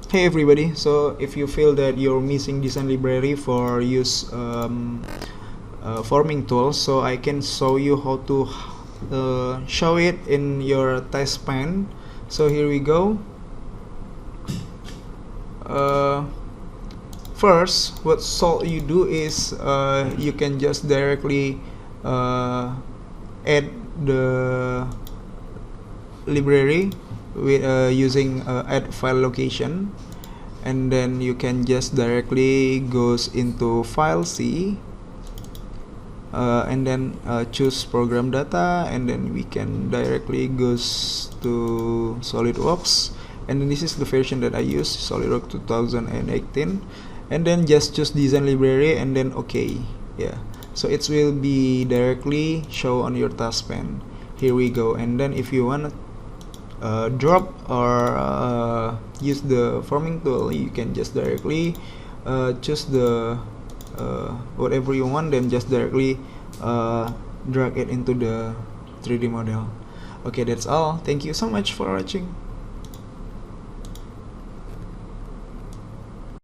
Hey everybody, so if you feel that you're missing design library for use forming tools, so I can show you how to show it in your task pane. So here we go. First, what you do is you can just directly add the library with using add file location, and then you can just directly goes into file C, and then choose program data, and then we can directly goes to Solidworks, and then this is the version that I use, Solidworks 2018, and then just choose design library and then OK. Yeah, so it will be directly show on your task pane. Here we go. And then if you want to drop or use the forming tool, you can just directly choose the whatever you want, then just directly drag it into the 3D model. Okay, that's all. Thank you so much for watching.